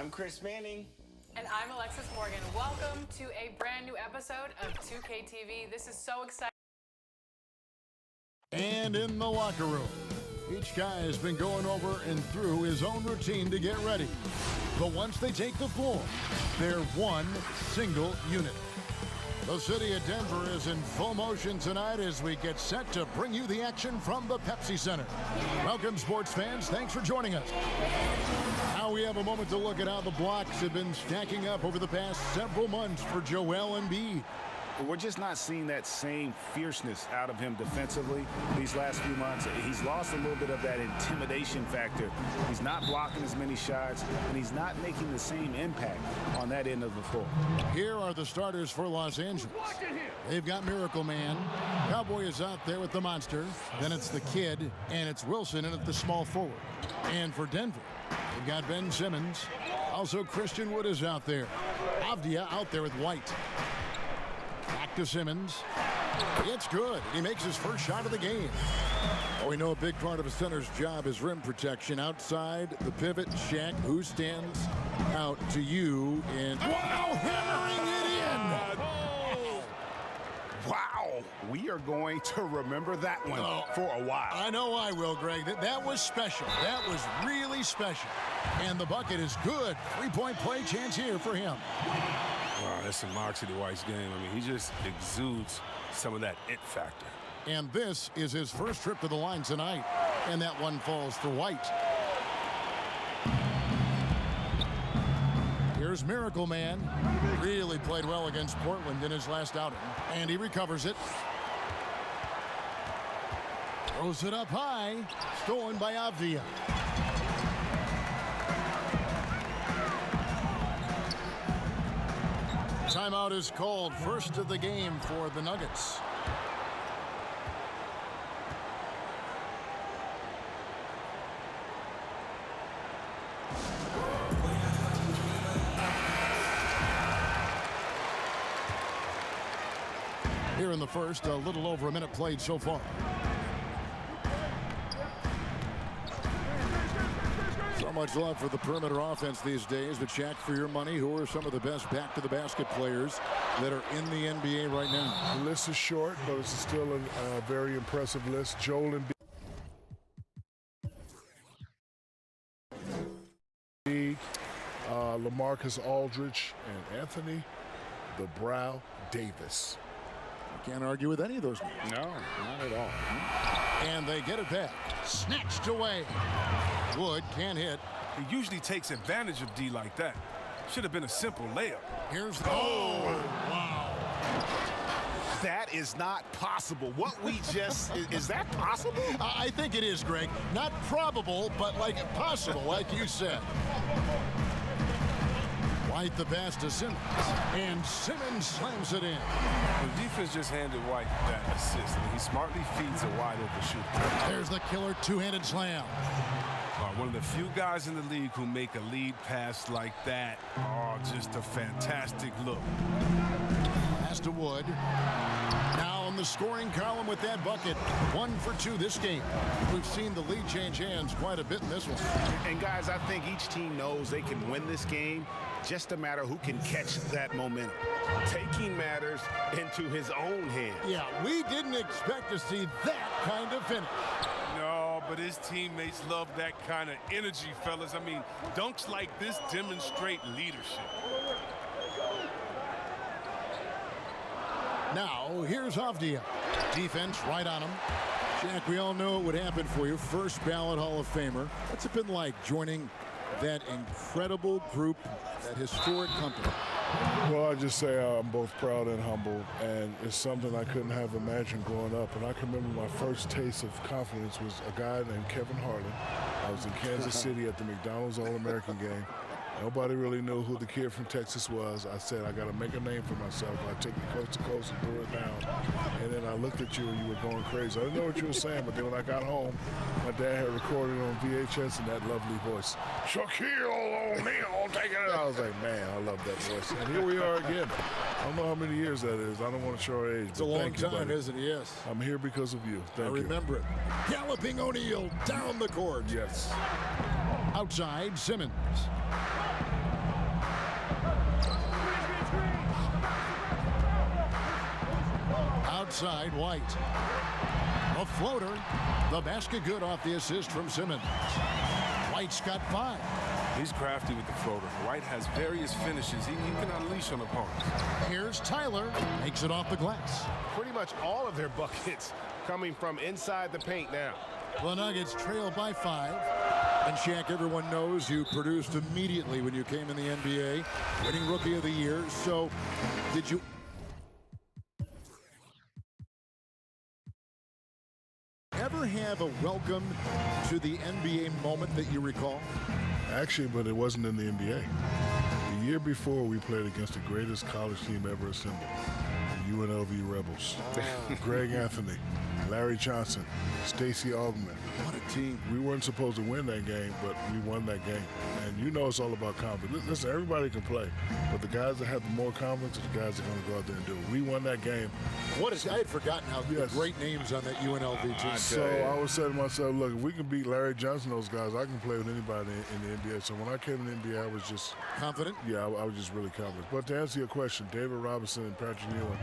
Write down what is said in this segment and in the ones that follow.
I'm Chris Manning. And I'm Alexis Morgan. Welcome to a brand new episode of 2K TV. This is so exciting. And in the locker room, each guy has been going over and through his own routine to get ready. But once they take the floor, they're one single unit. The city of Denver is in full motion tonight as we get set to bring you the action from the Pepsi Center. Welcome, sports fans. Thanks for joining us. Now we have a moment to look at how the blocks have been stacking up over the past several months for Joel Embiid. We're just not seeing that same fierceness out of him defensively these last few months. He's lost a little bit of that intimidation factor. He's not blocking as many shots, and he's not making the same impact on that end of the floor. Here are the starters for Los Angeles. They've got Miracle Man. Cowboy is out there with the monster. Then it's the kid, and it's Wilson in at the small forward. And for Denver, they've got Ben Simmons. Also, Christian Wood is out there. Avdia out there with White. Back to Simmons. It's good. He makes his first shot of the game. Oh, we know a big part of a center's job is rim protection. Outside, the pivot, Shaq, who stands out to you. And wow, hammering it in. Wow. We are going to remember that one for a while. I know I will, Greg. That was special. That was really special. And the bucket is good. Three-point play chance here for him. Wow, that's some moxie to White's game. I mean, he just exudes some of that it factor. And this is his first trip to the line tonight. And that one falls for White. Here's Miracle Man. Really played well against Portland in his last outing. And he recovers it. Throws it up high. Stolen by Avdia. Timeout is called. First of the game for the Nuggets. Here in the first, a little over a minute played so far. So much love for the perimeter offense these days. But Shaq, for your money, who are some of the best back-to-the-basket players that are in the NBA right now? The list is short, but it's still a very impressive list. Joel Embiid, LaMarcus Aldridge, and Anthony the Brow Davis. Can't argue with any of those names. No, not at all. And they get it back. Snatched away. Wood can't hit. He usually takes advantage of D like that. Should have been a simple layup. Here's the... Oh, wow. That is not possible. What we just... is that possible? I think it is, Greg. Not probable, but like possible, like you said. White the pass to Simmons. And Simmons slams it in. The defense just handed White that assist. And he smartly feeds a wide open shooter. There's the killer two-handed slam. One of the few guys in the league who make a lead pass like that. Oh, just a fantastic look. Pass to Wood. Now in the scoring column with that bucket. 1 for 2 this game. We've seen the lead change hands quite a bit in this one. And guys, I think each team knows they can win this game. Just a matter who can catch that momentum. Taking matters into his own hands. Yeah, we didn't expect to see that kind of finish. No, but his teammates love that kind of energy, fellas. I mean, dunks like this demonstrate leadership. Now, here's Avdia. Defense right on him. Jack, we all know it would happen for you. First ballot Hall of Famer. What's it been like joining that incredible group, that historic company? Well, I just say I'm both proud and humbled, and it's something I couldn't have imagined growing up. And I can remember my first taste of confidence was a guy named Kevin Harlan. I was in Kansas City at the McDonald's All-American game. Nobody really knew who the kid from Texas was. I said, I got to make a name for myself. I take it coast to coast and threw it down. And then I looked at you and you were going crazy. I didn't know what you were saying, but then when I got home, my dad had recorded on VHS in that lovely voice, Shaquille O'Neal taking it. I was like, man, I love that voice. And here we are again. I don't know how many years that is. I don't want to show our age. It's a long time, isn't it? Yes. I'm here because of you. Thank you. I remember it. Galloping O'Neal down the court. Yes. Outside, Simmons. outside, White. A floater. The basket good off the assist from Simmons. White's got 5. He's crafty with the floater. White has various finishes he can unleash on opponents. Here's Tyler. Makes it off the glass. Pretty much all of their buckets coming from inside the paint now. The Nuggets trail by 5. And Shaq, everyone knows you produced immediately when you came in the NBA, winning Rookie of the Year. So did you ever have a welcome to the NBA moment that you recall? Actually, but it wasn't in the NBA. The year before, we played against the greatest college team ever assembled, the UNLV Rebels. Greg Anthony, Larry Johnson, Stacey Augmon. What a team. We weren't supposed to win that game, but we won that game. And you know it's all about confidence. Listen, everybody can play, but the guys that have the more confidence are the guys that are going to go out there and do it. We won that game. I had forgotten how great names on that UNLV team. So I was saying to myself, look, if we can beat Larry Johnson, those guys, I can play with anybody in the NBA. So when I came in the NBA, I was just confident? Yeah, I was just really confident. But to answer your question, David Robinson and Patrick Ewing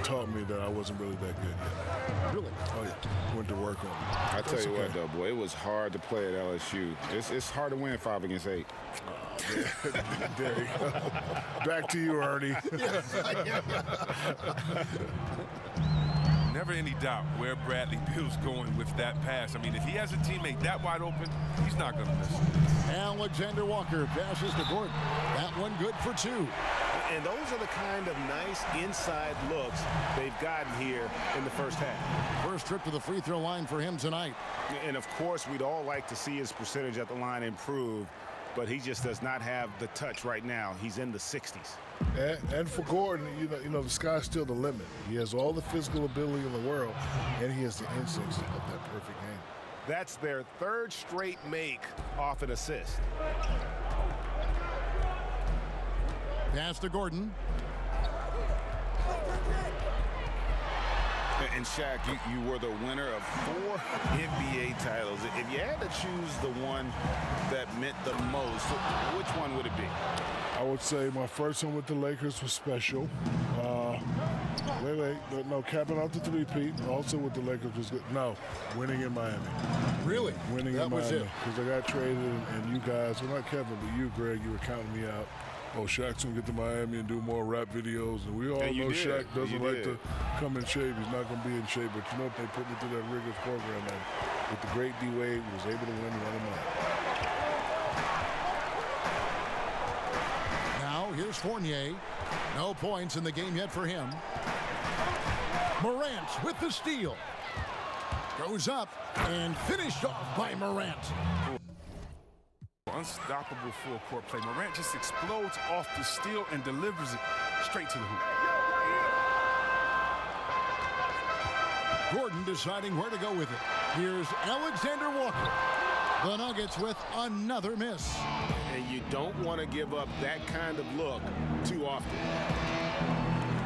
taught me that I wasn't really that good yet. Really? Oh, yeah. Went to work on it. I tell you what, though, boy, it was hard to play at LSU. It's hard to win 5 against 8. There you go. Back to you, Ernie. Never any doubt where Bradley Beal's going with that pass. I mean, if he has a teammate that wide open, he's not going to miss it. Alexander Walker passes to Gordon. That one good for 2. And those are the kind of nice inside looks they've gotten here in the first half. First trip to the free throw line for him tonight. And, of course, we'd all like to see his percentage at the line improve, but he just does not have the touch right now. He's in the 60s. And for Gordon, you know, the sky's still the limit. He has all the physical ability in the world, and he has the instincts of that perfect game. That's their 3rd straight make off an assist. Pass to Gordon. And Shaq, you were the winner of 4 NBA titles. If you had to choose the one that meant the most, which one would it be? I would say my first one with the Lakers was special. No, capping out the 3-peat. Also with the Lakers was good. No, winning in Miami. Really? Winning that in was Miami. it. Because I got traded, and you guys, well, not Kevin, but you, Greg, you were counting me out. Oh, Shaq's going to get to Miami and do more rap videos. And we all know Shaq doesn't like to come in shape. He's not going to be in shape. But you know what? They put me through that rigorous program. And with the great D-Wade, was able to win one of mine. Now, here's Fournier. No points in the game yet for him. Morant with the steal. Goes up and finished off by Morant. Unstoppable full-court play. Morant just explodes off the steal and delivers it straight to the hoop. Gordon deciding where to go with it. Here's Alexander Walker. The Nuggets with another miss. And you don't want to give up that kind of look too often.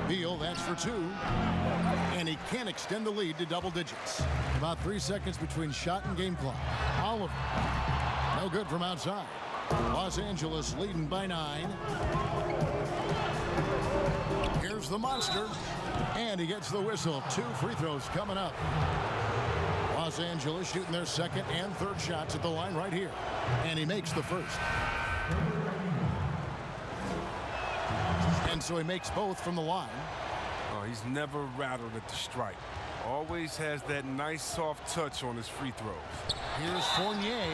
Beal, that's for 2. And he can't extend the lead to double digits. About 3 seconds between shot and game clock. Oliver. No good from outside. Los Angeles leading by 9. Here's the monster. And he gets the whistle. 2 free throws coming up. Los Angeles shooting their 2nd and 3rd shots at the line right here. And he makes the first. And so he makes both from the line. Oh, he's never rattled at the stripe. Always has that nice soft touch on his free throws. Here's Fournier.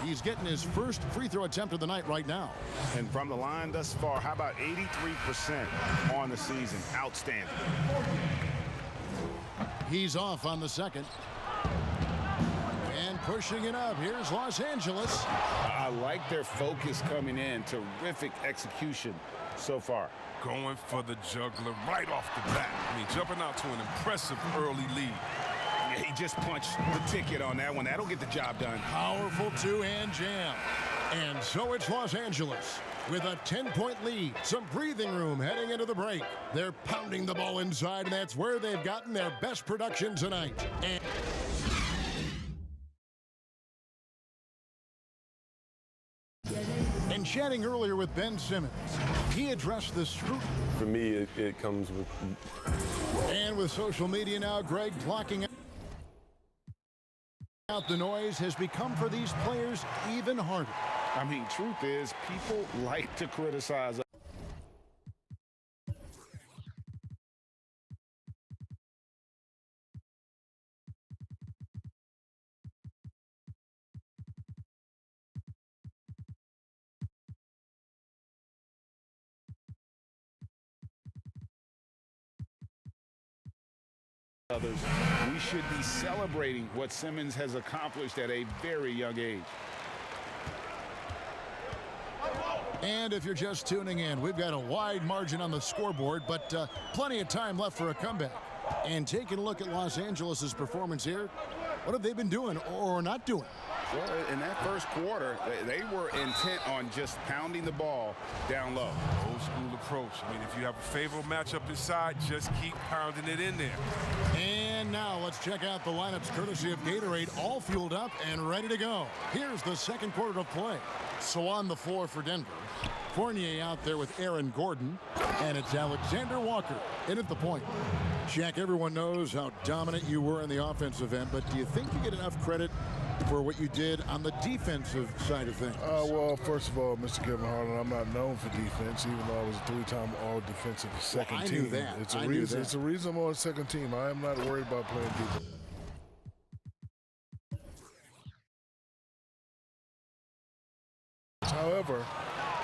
He's getting his first free throw attempt of the night right now. And from the line thus far, how about 83% on the season? Outstanding. He's off on the 2nd. And pushing it up. Here's Los Angeles. I like their focus coming in. Terrific execution so far. Going for the juggler right off the bat. I mean, jumping out to an impressive early lead. Yeah, he just punched the ticket on that one. That'll get the job done. Powerful 2-hand jam. And so it's Los Angeles with a 10-point lead. Some breathing room heading into the break. They're pounding the ball inside, and that's where they've gotten their best production tonight. And Chatting earlier with Ben Simmons, he addressed the scrutiny. For me, it comes with... And with social media now, Greg, blocking out the noise has become for these players even harder. I mean, truth is, people like to criticize. Others, we should be celebrating what Simmons has accomplished at a very young age. And if you're just tuning in, we've got a wide margin on the scoreboard, but plenty of time left for a comeback. And taking a look at Los Angeles' performance here, what have they been doing or not doing? Well, in that first quarter, they were intent on just pounding the ball down low. Old school approach. I mean, if you have a favorable matchup inside, just keep pounding it in there. And now let's check out the lineups courtesy of Gatorade, all fueled up and ready to go. Here's the second quarter of play. So on the floor for Denver, Fournier out there with Aaron Gordon, and it's Alexander Walker in at the point. Shaq, everyone knows how dominant you were in the offensive end, but do you think you get enough credit for what you did on the defensive side of things? Well, first of all, Mr. Kevin Harlan, I'm not known for defense, even though I was a three-time all-defensive second team. I knew that. It's a reason. It's a reason I'm on the second team. I am not worried about playing defense. However,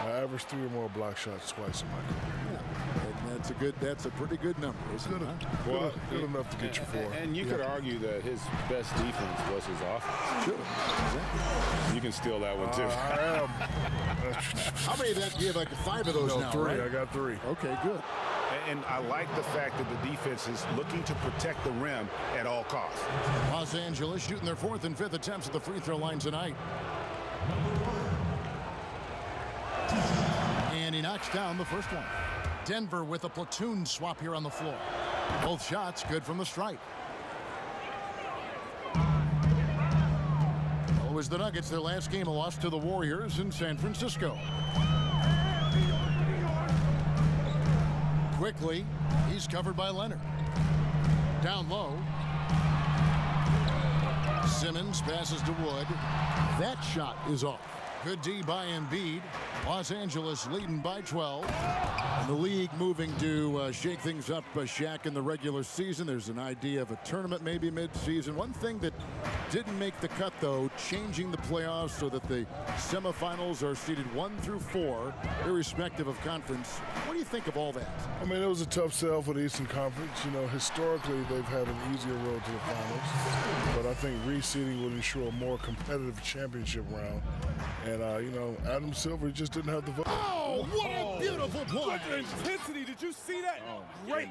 I averaged 3 or more block shots twice in my career. And that's a pretty good number, isn't it? Well, good enough to get you 4. And you could argue that his best defense was his offense. Sure. Exactly. You can steal that one, too. I am. How many of that do you have, like 5 of those now, 3. right? I got 3. Okay, good. And I like the fact that the defense is looking to protect the rim at all costs. Los Angeles shooting their 4th and 5th attempts at the free throw line tonight. And he knocks down the first one. Denver with a platoon swap here on the floor. Both shots good from the stripe. It was the Nuggets, their last game, a loss to the Warriors in San Francisco. Quickly, he's covered by Leonard. Down low. Simmons passes to Wood. That shot is off. Good D by Embiid. Los Angeles leading by 12. And the league moving to shake things up, Shaq, in the regular season. There's an idea of a tournament maybe mid-season. One thing that didn't make the cut, though, changing the playoffs so that the semifinals are seeded 1 through 4, irrespective of conference. What do you think of all that? I mean, it was a tough sell for the Eastern Conference. You know, historically, they've had an easier road to the finals. But I think reseeding would ensure a more competitive championship round. And, you know, Adam Silver just didn't have the vote. Oh, what a beautiful play. Look at the intensity. Did you see that? Great.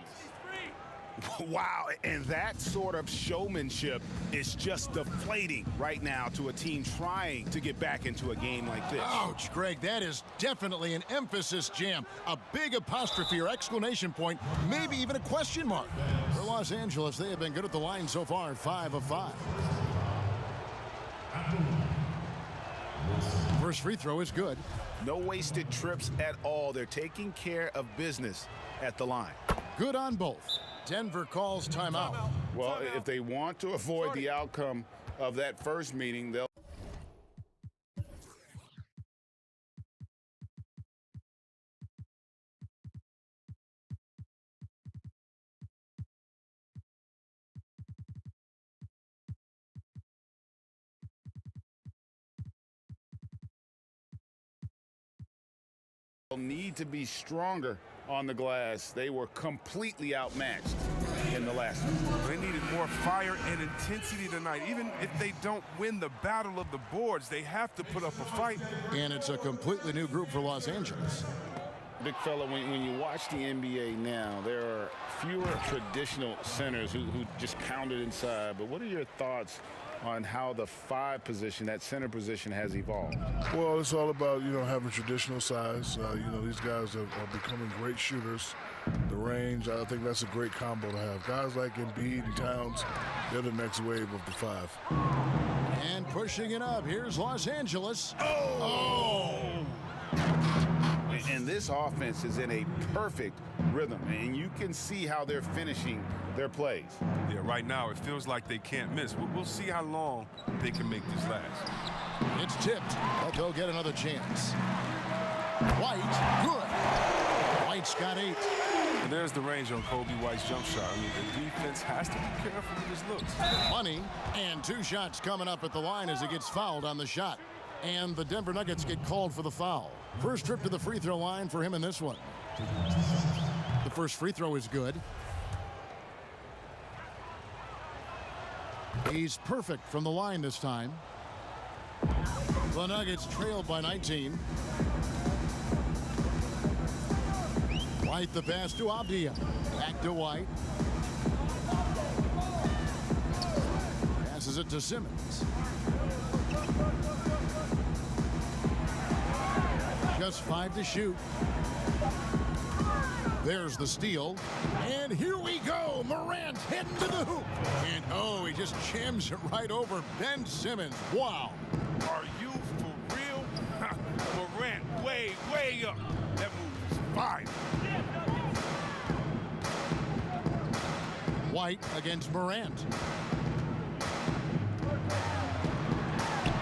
Wow, and that sort of showmanship is just deflating right now to a team trying to get back into a game like this. Ouch, Greg, that is definitely an emphasis jam. A big apostrophe or exclamation point, maybe even a question mark. For Los Angeles, they have been good at the line so far, 5 of 5. First free throw is good. No wasted trips at all. They're taking care of business at the line. Good on both. Denver calls timeout. Well, if they want to avoid the outcome of that first meeting, they'll need to be stronger on the glass. They were completely outmatched in the last one. They needed more fire and intensity tonight. Even if they don't win the battle of the boards, they have to put up a fight. And it's a completely new group for Los Angeles. Big fella, when you watch the NBA now, there are fewer traditional centers who just pound it inside. But what are your thoughts on how the 5 position, that center position, has evolved? Well, it's all about, you know, having traditional size. You know, these guys are becoming great shooters. The range, I think that's a great combo to have. Guys like Embiid and Towns, they're the next wave of the 5. And pushing it up, here's Los Angeles. And this offense is in a perfect rhythm, and you can see how they're finishing their plays. Yeah, right now it feels like they can't miss. We'll see how long they can make this last. It's tipped, but they'll get another chance. White, good. White's got 8. And there's the range on Kobe White's jump shot. I mean, the defense has to be careful with his looks. Money, and 2 shots coming up at the line as he gets fouled on the shot. And the Denver Nuggets get called for the foul. First trip to the free throw line for him in this one. The first free throw is good. He's perfect from the line this time. The Nuggets trailed by 19. White the pass to Abdia. Back to White. Passes it to Simmons. Just 5 to shoot. There's the steal. And here we go. Morant heading to the hoop. And oh, he just jams it right over Ben Simmons. Wow. Are you for real? Morant way, way up. That move is fire. White against Morant.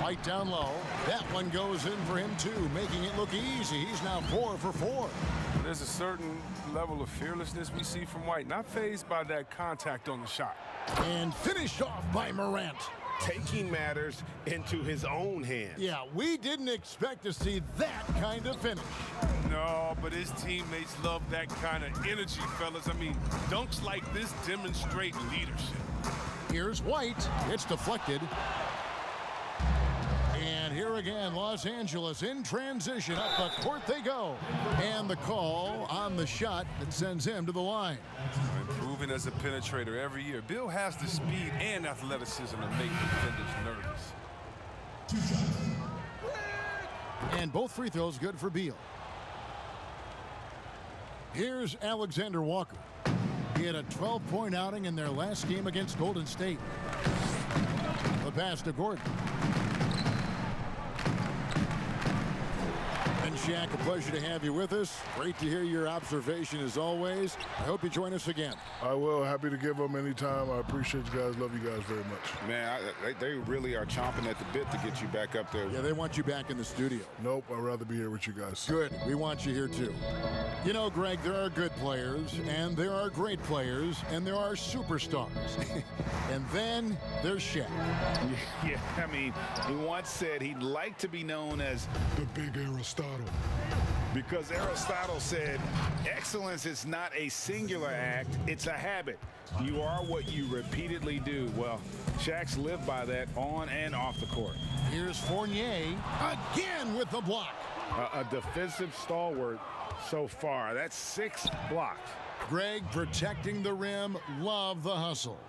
White down low. That one goes in for him too, making it look easy. He's now 4 for 4. There's a certain level of fearlessness we see from White, not fazed by that contact on the shot. And finished off by Morant. Taking matters into his own hands. Yeah, we didn't expect to see that kind of finish. No, but his teammates love that kind of energy, fellas. I mean, dunks like this demonstrate leadership. Here's White. It's deflected. And here again, Los Angeles in transition. Up the court they go. And the call on the shot that sends him to the line. Improving as a penetrator every year. Bill has the speed and athleticism to make defenders nervous. And both free throws good for Beal. Here's Alexander Walker. He had a 12-point outing in their last game against Golden State. The pass to Gordon. And Shaq, a pleasure to have you with us. Great to hear your observation as always. I hope you join us again. I will. Happy to give them any time. I appreciate you guys. Love you guys very much. Man, they really are chomping at the bit to get you back up there. Yeah, they want you back in the studio. Nope, I'd rather be here with you guys. Good. We want you here too. You know, Greg, there are good players, and there are great players, and there are superstars. And then there's Shaq. Yeah, I mean, he once said he'd like to be known as The Big Aristotle. Because Aristotle said, excellence is not a singular act, it's a habit. You are what you repeatedly do. Well, Shaq's lived by that on and off the court. Here's Fournier again with the block. A defensive stalwart so far. That's 6 blocks. Greg protecting the rim. Love the hustle.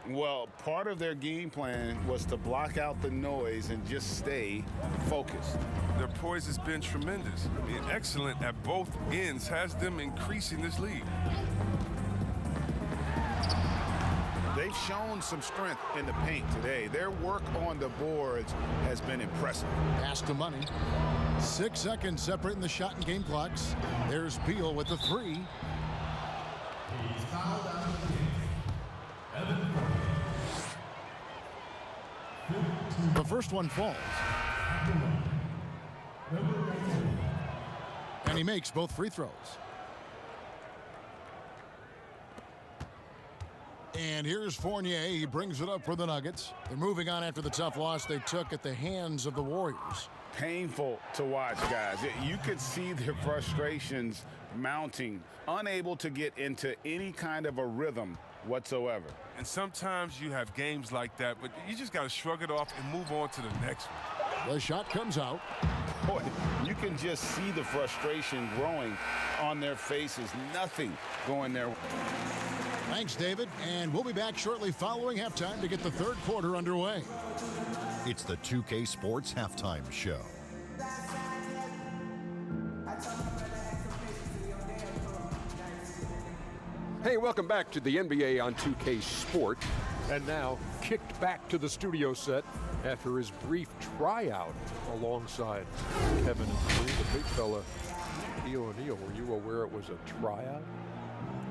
Well, part of their game plan was to block out the noise and just stay focused. Their poise has been tremendous. Being excellent at both ends has them increasing this lead. They've shown some strength in the paint today. Their work on the boards has been impressive. Pass to Money. 6 seconds separating the shot and game clocks. There's Beal with the 3. The first one falls. And he makes both free throws. And here's Fournier. He brings it up for the Nuggets. They're moving on after the tough loss they took at the hands of the Warriors. Painful to watch, guys. You could see their frustrations mounting, unable to get into any kind of a rhythm whatsoever. And sometimes you have games like that, but you just got to shrug it off and move on to the next one. The shot comes out. Boy, you can just see the frustration growing on their faces. Nothing going their way. Thanks, David. And we'll be back shortly following halftime to get the third quarter underway. It's the 2K Sports Halftime Show. Hey, welcome back to the NBA on 2K Sport. And now kicked back to the studio set after his brief tryout alongside Kevin and Kareem, the big fella. O'Neal, were you aware it was a tryout?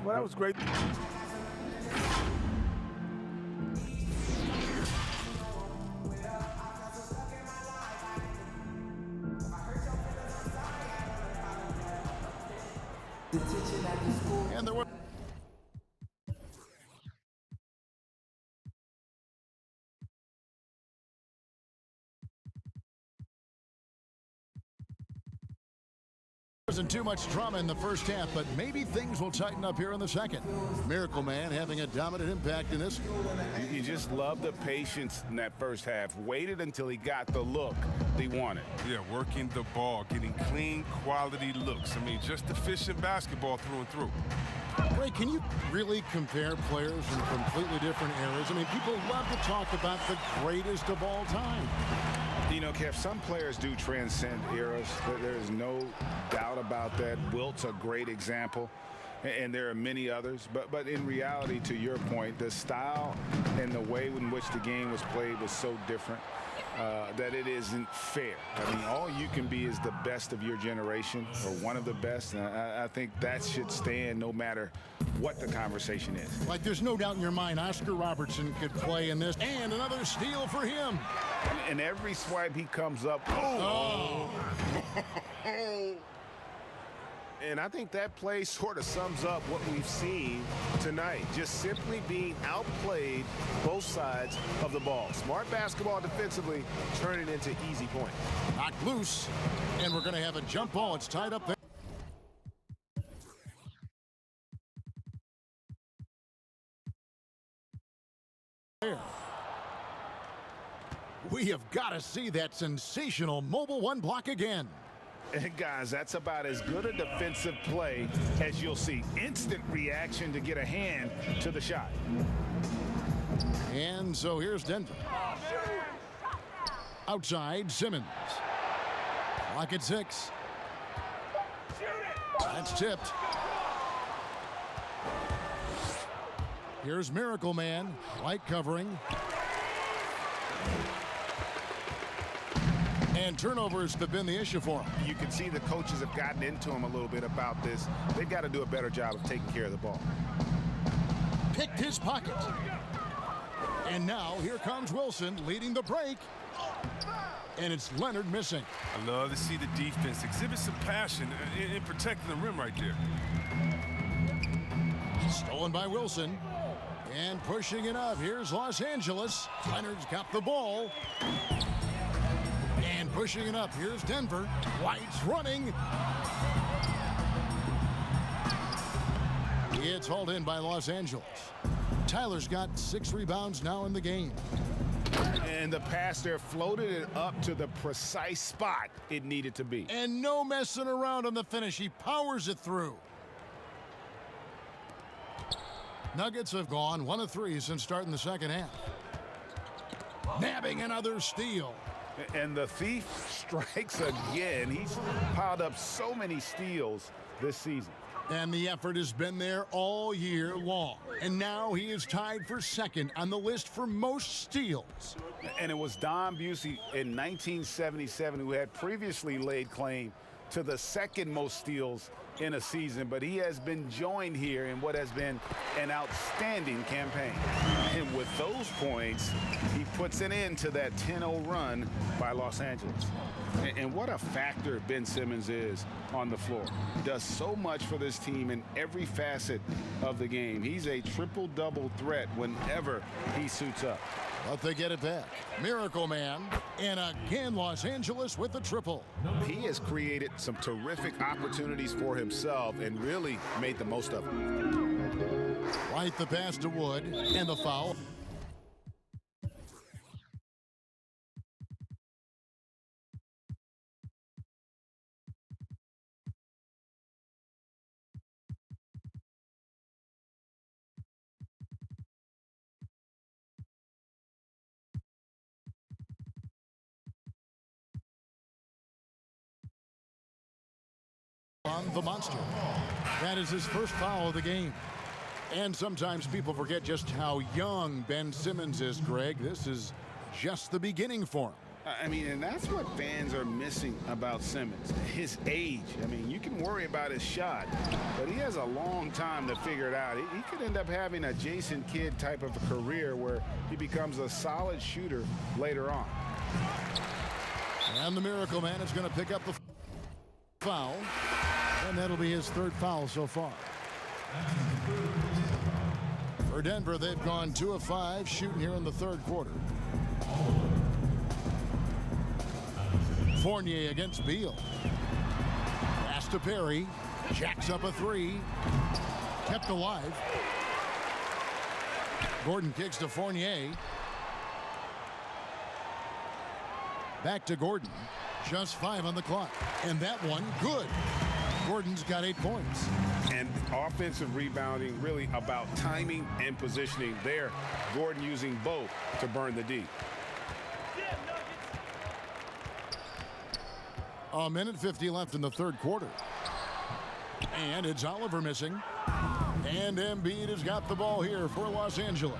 Well, that was great. And there were wasn't too much drama in the first half, but maybe things will tighten up here in the second. Miracle Man having a dominant impact in this. You just love the patience in that first half. Waited until he got the look he wanted. Yeah, working the ball, getting clean, quality looks. I mean, just efficient basketball through and through. Ray, can you really compare players from completely different eras? I mean, people love to talk about the greatest of all time. You know, Kev, some players do transcend eras. There is no doubt about that. Wilt's a great example, and there are many others. But in reality, to your point, the style and the way in which the game was played was so different that it isn't fair. I mean, all you can be is the best of your generation, or one of the best. And I think that should stand no matter what the conversation is. Like, there's no doubt in your mind Oscar Robertson could play in this, and another steal for him. And every swipe he comes up, And I think that play sort of sums up what we've seen tonight. Just simply being outplayed both sides of the ball. Smart basketball defensively, turning into easy points. Knocked loose, and we're going to have a jump ball. It's tied up there. We have got to see that sensational mobile one block again. And guys, that's about as good a defensive play as you'll see. Instant reaction to get a hand to the shot. And so here's Denver. Outside, Simmons. Clock at 6. That's tipped. Here's Miracle Man. Light covering. And turnovers have been the issue for him. You can see the coaches have gotten into him a little bit about this. They've got to do a better job of taking care of the ball. Picked his pocket. And now here comes Wilson leading the break. And it's Leonard missing. I love to see the defense exhibit some passion in protecting the rim right there. Stolen by Wilson. And pushing it up. Here's Los Angeles. Leonard's got the ball. And pushing it up. Here's Denver. White's running. It's hauled in by Los Angeles. Tyler's got 6 rebounds now in the game. And the pass there floated it up to the precise spot it needed to be. And no messing around on the finish. He powers it through. Nuggets have gone 1 of 3 since starting the second half. Nabbing another steal. And the thief strikes again. He's piled up so many steals this season. And the effort has been there all year long. And now he is tied for second on the list for most steals. And it was Don Busey in 1977 who had previously laid claim to the second most steals in a season, but he has been joined here in what has been an outstanding campaign. And with those points, he puts an end to that 10-0 run by Los Angeles. And what a factor Ben Simmons is on the floor. He does so much for this team in every facet of the game. He's a triple-double threat whenever he suits up. But they get it back. Miracle Man, and again Los Angeles with the triple. He has created some terrific opportunities for himself and really made the most of them. White the pass to Wood, and the foul. On the monster. That is his first foul of the game. And sometimes people forget just how young Ben Simmons is, Greg. This is just the beginning for him. I mean, and that's what fans are missing about Simmons, his age. I mean, you can worry about his shot, but he has a long time to figure it out. He could end up having a Jason Kidd type of a career where he becomes a solid shooter later on. And the Miracle Man is going to pick up the foul, and that'll be his third foul so far. For Denver, they've gone 2 of 5 shooting here in the third quarter. Fournier against Beal. Pass to Perry. Jacks up a 3. Kept alive. Gordon kicks to Fournier. Back to Gordon. Just 5 on the clock. And that one, good. Gordon's got 8 points. And offensive rebounding really about timing and positioning there. Gordon using both to burn the D. A minute 50 left in the third quarter. And it's Oliver missing. And Embiid has got the ball here for Los Angeles.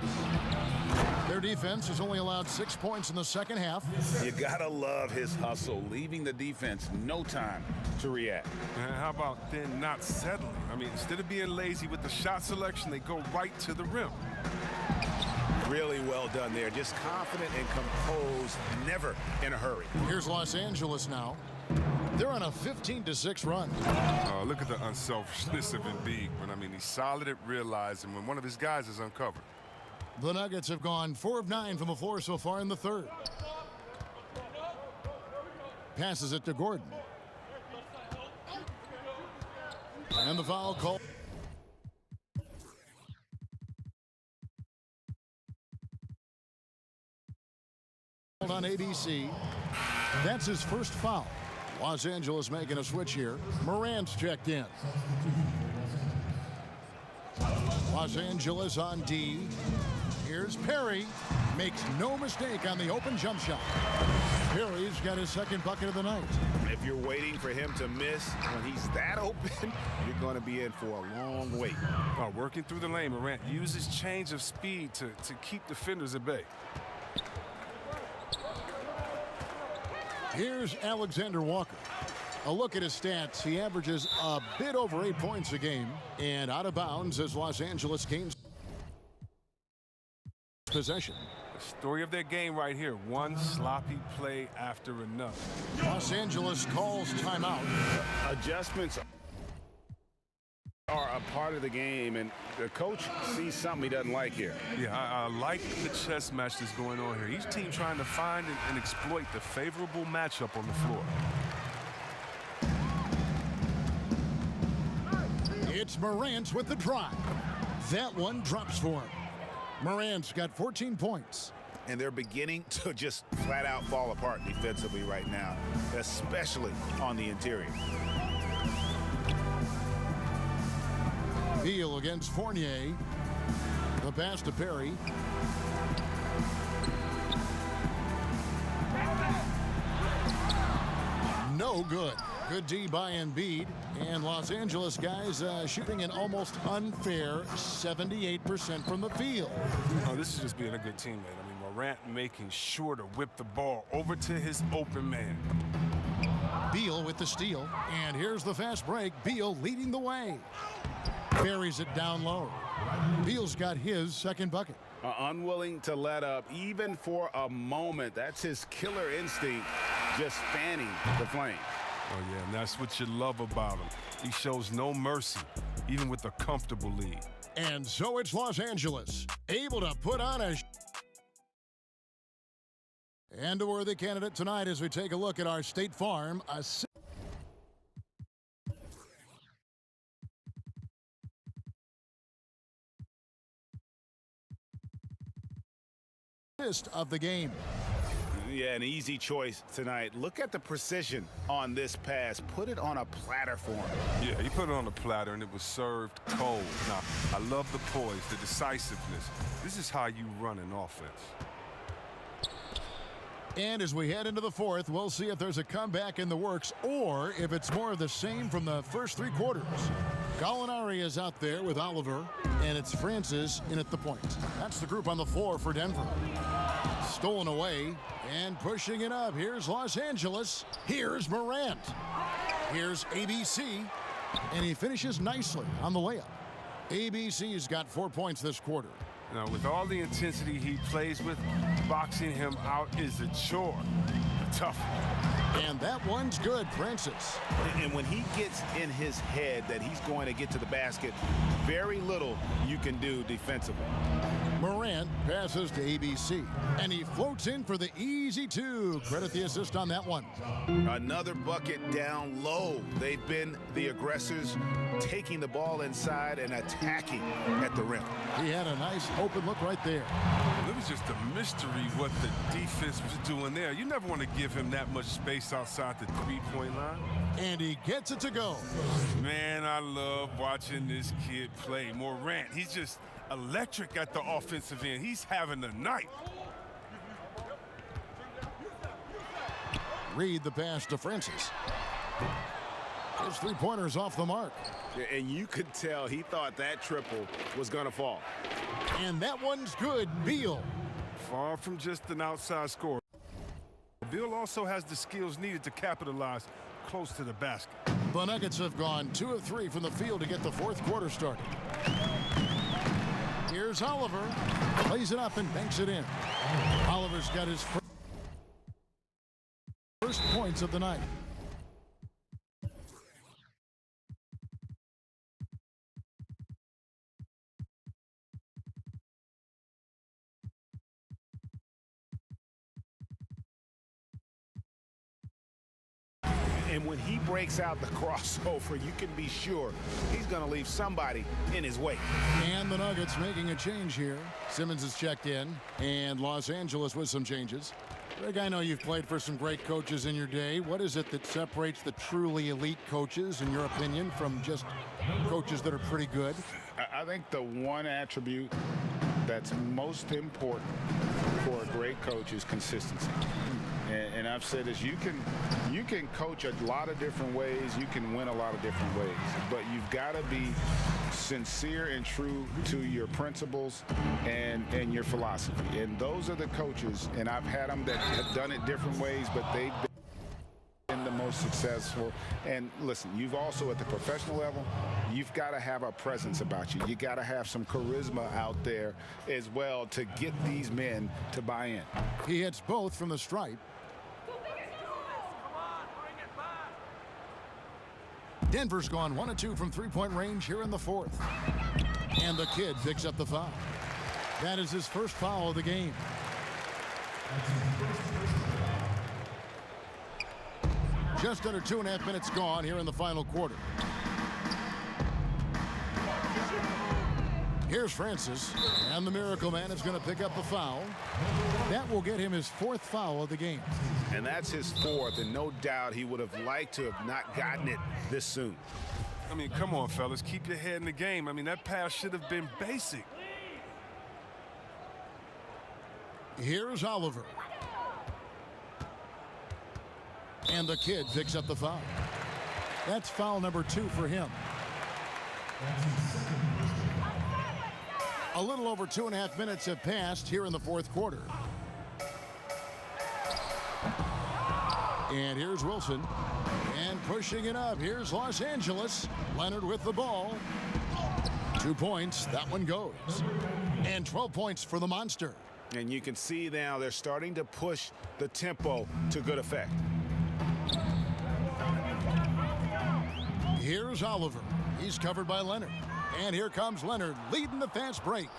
Their defense has only allowed 6 points in the second half. You gotta love his hustle, leaving the defense no time to react. And how about then not settling? I mean, instead of being lazy with the shot selection, they go right to the rim. Really well done there. Just confident and composed, never in a hurry. Here's Los Angeles now. They're on a 15-6 run. Look at the unselfishness of Embiid. But I mean, he's solid at realizing when one of his guys is uncovered. The Nuggets have gone 4 of 9 from the floor so far in the third. Passes it to Gordon. And the foul call. On ABC. That's his first foul. Los Angeles making a switch here. Morant's checked in. Los Angeles on D. Here's Perry. Makes no mistake on the open jump shot. Perry's got his second bucket of the night. If you're waiting for him to miss when he's that open, you're going to be in for a long wait. Working through the lane, Morant uses change of speed to keep defenders at bay. Here's Alexander Walker. A look at his stats. He averages a bit over 8 points a game. And out of bounds as Los Angeles gains possession. The story of their game right here. One sloppy play after another. Los Angeles calls timeout. Adjustments are a part of the game, and the coach sees something he doesn't like here. Yeah, I like the chess match that's going on here. Each team trying to find and exploit the favorable matchup on the floor. It's Morant with the drive. That one drops for him. Morant's got 14 points. And they're beginning to just flat out fall apart defensively right now, especially on the interior. Beal against Fournier. The pass to Perry. No good. Good D by Embiid. And Los Angeles guys shooting an almost unfair 78% from the field. Oh, this is just being a good teammate. I mean, Morant making sure to whip the ball over to his open man. Beal with the steal. And here's the fast break. Beal leading the way. Buries it down low. Beal's got his second bucket. Unwilling to let up even for a moment. That's his killer instinct, just fanning the flame. Oh, yeah, and that's what you love about him. He shows no mercy, even with a comfortable lead. And so it's Los Angeles, able to put on a and a worthy candidate tonight as we take a look at our State Farm assist of the game. Yeah, an easy choice tonight. Look at the precision on this pass. Put it on a platter for him. Yeah, he put it on a platter, and it was served cold. Now, I love the poise, the decisiveness. This is how you run an offense. And as we head into the fourth, we'll see if there's a comeback in the works or if it's more of the same from the first 3 quarters. Gallinari is out there with Oliver, and it's Francis in at the point. That's the group on the floor for Denver. Stolen away and pushing it up. Here's Los Angeles. Here's Morant. Here's ABC, and he finishes nicely on the layup. ABC's got 4 points this quarter. Now, with all the intensity he plays with, boxing him out is a chore. Tough. And that one's good, Francis. And when he gets in his head that he's going to get to the basket, very little you can do defensively. Morant passes to ABC, and he floats in for the easy two. Credit the assist on that one. Another bucket down low. They've been the aggressors, taking the ball inside and attacking at the rim. He had a nice open look right there. It was just a mystery what the defense was doing there. You never want to give him that much space outside the three-point line. And he gets it to go. Man, I love watching this kid play. Morant, he's just electric at the offensive end. He's having a night. Reed the pass to Francis. His three-pointer's off the mark. And you could tell he thought that triple was going to fall. And that one's good. Beal. Far from just an outside scorer. Beal also has the skills needed to capitalize close to the basket. The Nuggets have gone 2 of 3 from the field to get the fourth quarter started. Here's Oliver. Plays it up and banks it in. Oliver's got his first points of the night. And when he breaks out the crossover, you can be sure he's going to leave somebody in his wake. And the Nuggets making a change here. Simmons has checked in, and Los Angeles with some changes. Greg, I know you've played for some great coaches in your day. What is it that separates the truly elite coaches, in your opinion, from just coaches that are pretty good? I think the one attribute that's most important for a great coach is consistency. And I've said this, you can coach a lot of different ways, you can win a lot of different ways, but you've got to be sincere and true to your principles and your philosophy. And those are the coaches, and I've had them that have done it different ways, but they've been the most successful. And listen, you've also at the professional level, you've got to have a presence about you. You got to have some charisma out there as well to get these men to buy in. He hits both from the stripe. Denver's gone 1 of 2 from three-point range here in the fourth. And the kid picks up the foul. That is his first foul of the game. Just under 2.5 minutes gone here in the final quarter. Here's Francis, and the Miracle Man is going to pick up the foul. That will get him his fourth foul of the game. And that's his fourth, and no doubt he would have liked to have not gotten it this soon. I mean, come on, fellas. Keep your head in the game. I mean, that pass should have been basic. Here's Oliver. And the kid picks up the foul. That's foul number 2 for him. A little over 2.5 minutes have passed here in the fourth quarter. And here's Wilson. And pushing it up. Here's Los Angeles. Leonard with the ball. 2 points. That one goes. And 12 points for the Monster. And you can see now they're starting to push the tempo to good effect. Here's Oliver. He's covered by Leonard. And here comes Leonard leading the fast break.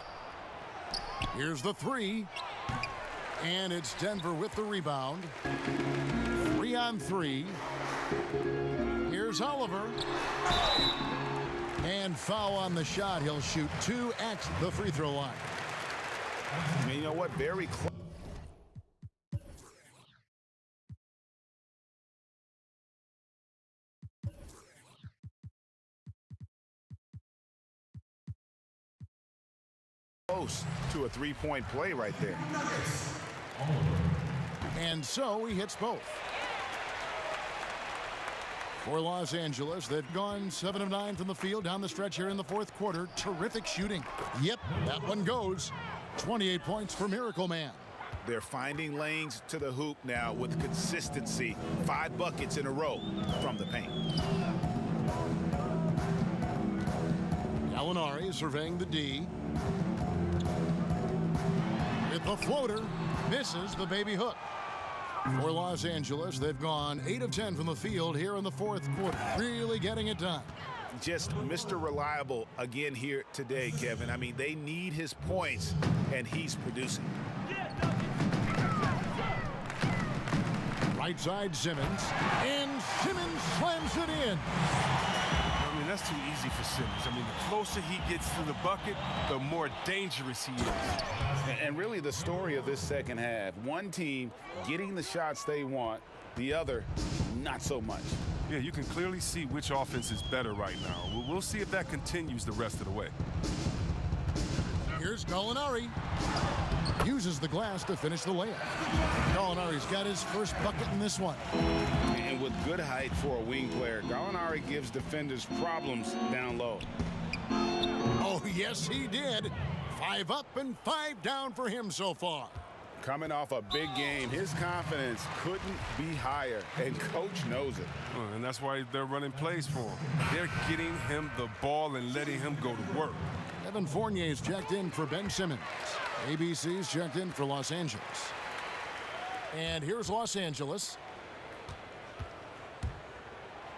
Here's the three. And it's Denver with the rebound. 3 on 3. Here's Oliver. And foul on the shot. He'll shoot 2 at the free throw line. I mean, you know what? Very close. Close to a three-point play right there. And so he hits both. For Los Angeles, they've gone 7 of 9 from the field down the stretch here in the fourth quarter. Terrific shooting. Yep, that one goes. 28 points for Miracle Man. They're finding lanes to the hoop now with consistency. 5 buckets in a row from the paint. Gallinari surveying the D. With the floater, misses the baby hook. For Los Angeles, they've gone 8 of 10 from the field here in the fourth quarter. Really getting it done. Just Mr. Reliable again here today, Kevin. I mean, they need his points, and he's producing. Right side, Simmons. And Simmons slams it in. I mean, that's too easy for Simmons. I mean, the closer he gets to the bucket, the more dangerous he is. And really the story of this second half, one team getting the shots they want, the other not so much. Yeah, you can clearly see which offense is better right now. We'll see if that continues the rest of the way. Here's Gallinari. Uses the glass to finish the layup. Gallinari's got his first bucket in this one. And with good height for a wing player, Gallinari gives defenders problems down low. Oh, yes, he did. 5 up and 5 down for him so far. Coming off a big game, his confidence couldn't be higher, and coach knows it. And that's why they're running plays for him. They're getting him the ball and letting him go to work. Evan Fournier's checked in for Ben Simmons. ABC's checked in for Los Angeles. And here's Los Angeles.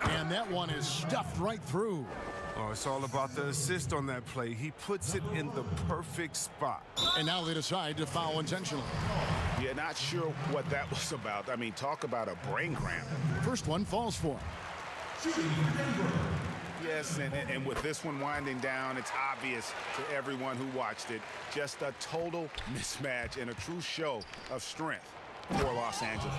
And that one is stuffed right through. Oh, it's all about the assist on that play. He puts it in the perfect spot. And now they decide to foul intentionally. Yeah, not sure what that was about. I mean, talk about a brain cramp. First one falls for him. Yes, and with this one winding down, it's obvious to everyone who watched it. Just a total mismatch and a true show of strength for Los Angeles.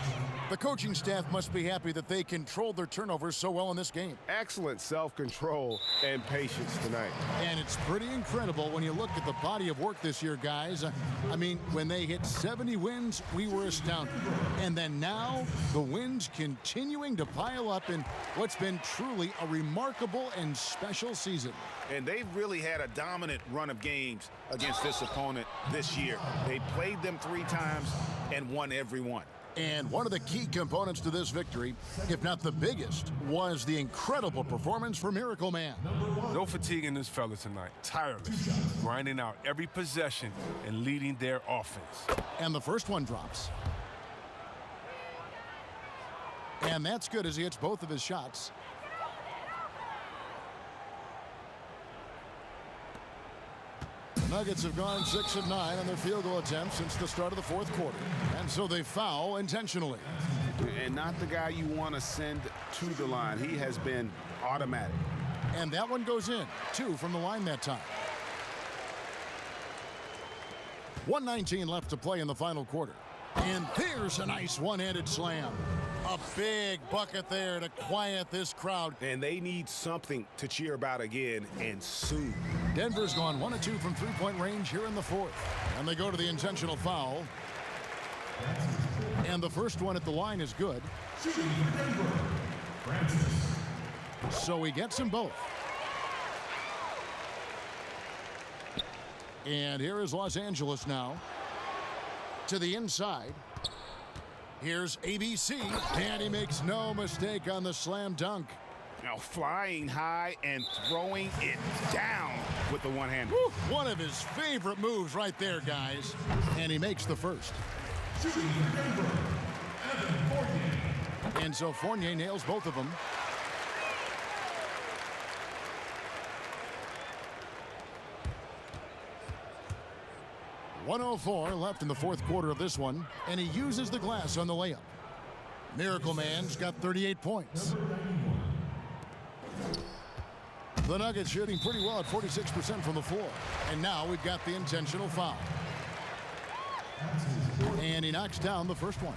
The coaching staff must be happy that they controlled their turnovers so well in this game. Excellent self-control and patience tonight. And it's pretty incredible when you look at the body of work this year, guys. I mean, when they hit 70 wins, we were astounded. And then now, the wins continuing to pile up in what's been truly a remarkable and special season. And they've really had a dominant run of games against this opponent this year. They played them 3 times and won every one. And one of the key components to this victory, if not the biggest, was the incredible performance for Miracle Man. No fatigue in this fella tonight. Tireless, grinding out every possession and leading their offense. And the first one drops. And that's good as he hits both of his shots. Nuggets have gone 6 of 9 on their field goal attempts since the start of the fourth quarter. And so they foul intentionally. And not the guy you want to send to the line. He has been automatic. And that one goes in. 2 from the line that time. 1:19 left to play in the final quarter. And there's a nice one-handed slam. A big bucket there to quiet this crowd. And they need something to cheer about again, and soon. Denver's gone 1 of 2 from three-point range here in the fourth. And they go to the intentional foul. And the first one at the line is good. So he gets them both. And here is Los Angeles now. To the inside. Here's ABC, and he makes no mistake on the slam dunk. Now flying high and throwing it down with the one-hander. One of his favorite moves right there, guys. And he makes the first. And so Fournier nails both of them. .104 left in the fourth quarter of this one, and he uses the glass on the layup. Miracle Man's got 38 points. The Nuggets shooting pretty well at 46% from the floor. And now we've got the intentional foul. And he knocks down the first one.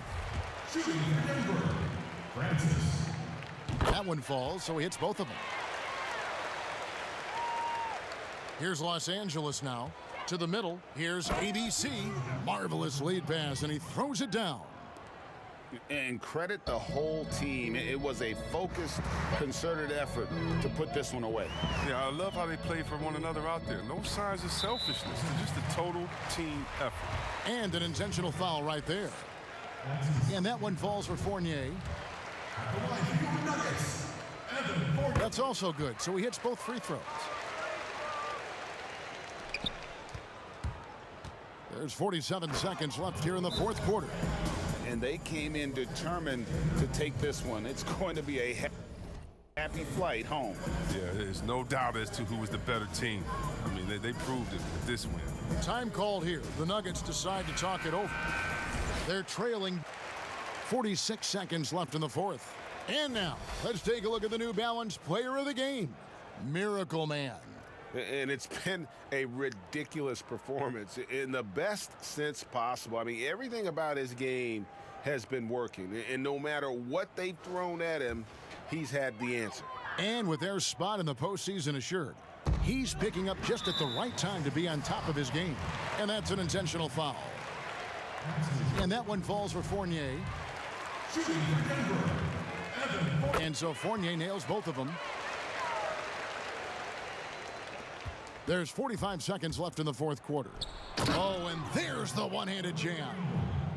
That one falls, so he hits both of them. Here's Los Angeles now. To the middle, here's ABC. Marvelous lead pass, and he throws it down. And credit the whole team. It was a focused, concerted effort to put this one away. Yeah, I love how they play for one another out there. No signs of selfishness. It's just a total team effort. And an intentional foul right there. And that one falls for Fournier. That's also good, so he hits both free throws. There's 47 seconds left here in the fourth quarter. And they came in determined to take this one. It's going to be a happy flight home. Yeah, there's no doubt as to who was the better team. I mean, they proved it with this win. Time called here. The Nuggets decide to talk it over. They're trailing. 46 seconds left in the fourth. And now, let's take a look at the New Balance player of the game, Miracle Man. And it's been a ridiculous performance in the best sense possible. I mean, everything about his game has been working. And no matter what they've thrown at him, he's had the answer. And with their spot in the postseason assured, he's picking up just at the right time to be on top of his game. And that's an intentional foul. And that one falls for Fournier. And so Fournier nails both of them. There's 45 seconds left in the fourth quarter. Oh, and there's the one-handed jam.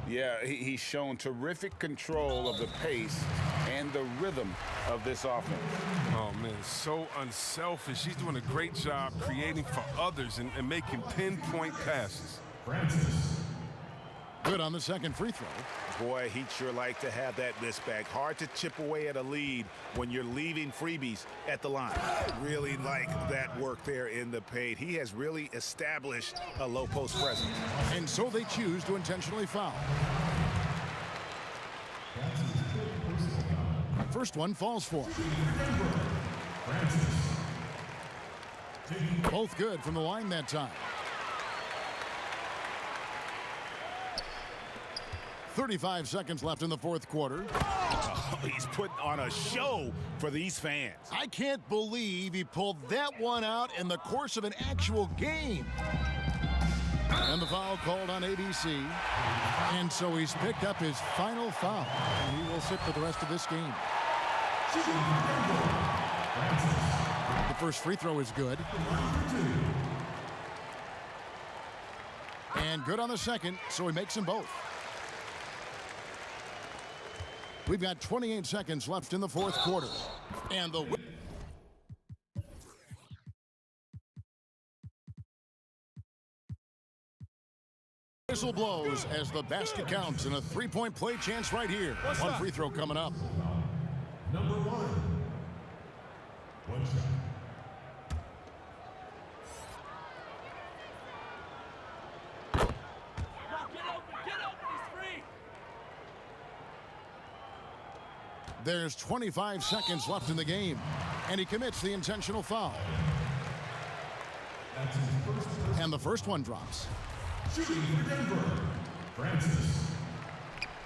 Yeah, he's shown terrific control of the pace and the rhythm of this offense. Oh, man, so unselfish. He's doing a great job creating for others and making pinpoint passes. Good on the second free throw. Boy, he'd sure like to have that miss back. Hard to chip away at a lead when you're leaving freebies at the line. Really like that work there in the paint. He has really established a low post presence. And so they choose to intentionally foul. First one falls for him. Both good from the line that time. 35 seconds left in the fourth quarter. Oh, he's putting on a show for these fans. I can't believe he pulled that one out in the course of an actual game. And the foul called on ABC. And so he's picked up his final foul. And he will sit for the rest of this game. The first free throw is good. And good on the second, so he makes them both. We've got 28 seconds left in the fourth quarter. And the whistle blows as the basket counts and a three-point play chance right here. One free throw coming up. Number one. One shot. There's 25 seconds left in the game, and he commits the intentional foul. And the first one drops. Shooting for Denver, Francis.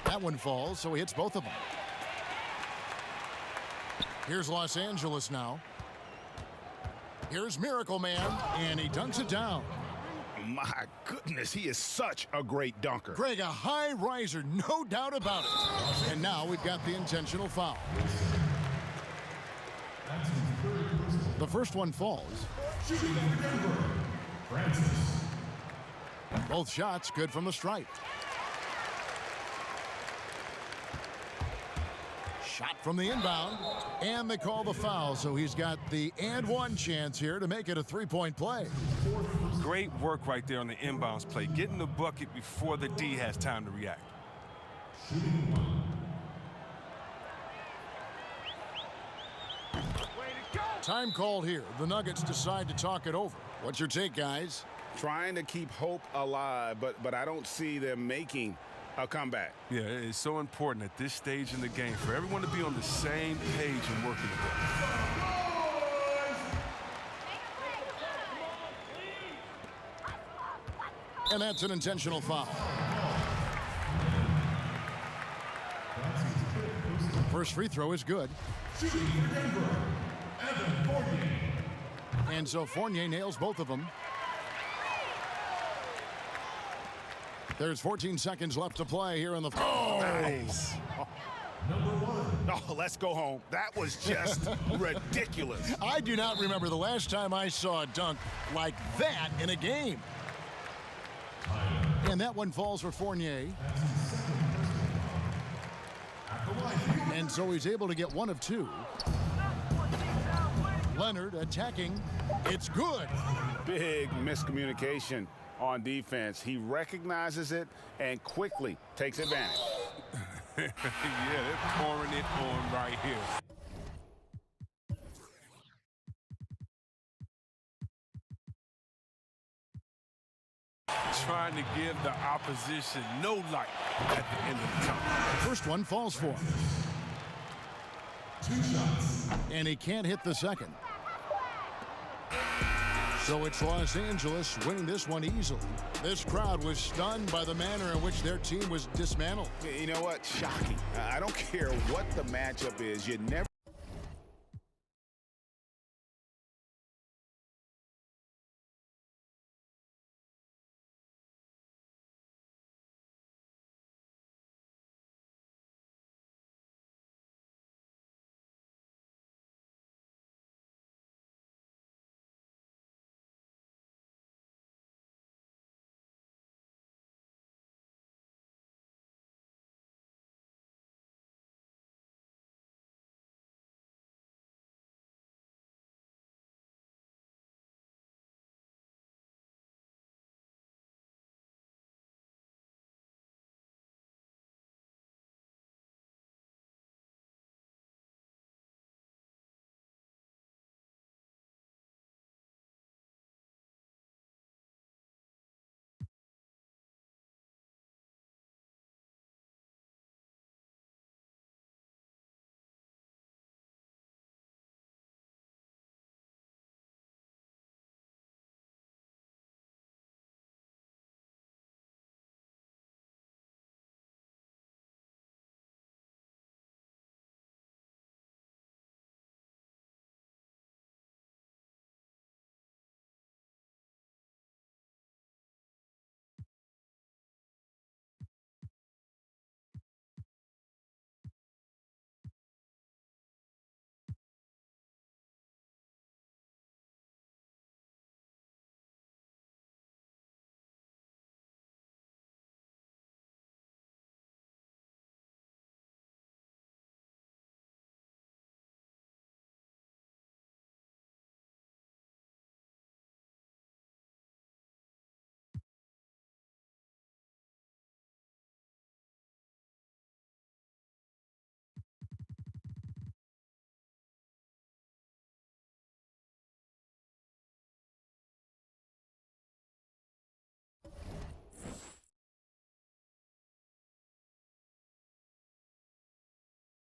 That one falls, so he hits both of them. Here's Los Angeles now. Here's Miracle Man, and he dunks it down. My goodness, he is such a great dunker. Greg, a high riser, no doubt about it. And now we've got the intentional foul. The first one falls. Shooting for Denver, Francis. Both shots good from the stripe. Shot from the inbound, and they call the foul, so he's got the and one chance here to make it a three-point play. Great work right there on the inbounds play, getting the bucket before the D has time to react. Time called here. The Nuggets decide to talk it over. What's your take, guys? Trying to keep hope alive, but I don't see them making a comeback. Yeah, it's so important at this stage in the game for everyone to be on the same page and working together. And that's an intentional foul. First free throw is good. And so Fournier nails both of them. There's 14 seconds left to play here in the... Nice. Oh, let's go home. That was just ridiculous. I do not remember the last time I saw a dunk like that in a game. And that one falls for Fournier. And so he's able to get one of two. Leonard attacking. It's good. Big miscommunication on defense. He recognizes it and quickly takes advantage. Yeah, they're pouring it on right here. Trying to give the opposition no light at the end of the tunnel. First one falls for him. 2 shots. And he can't hit the second. So it's Los Angeles winning this one easily. This crowd was stunned by the manner in which their team was dismantled. You know what? Shocking. I don't care what the matchup is. You never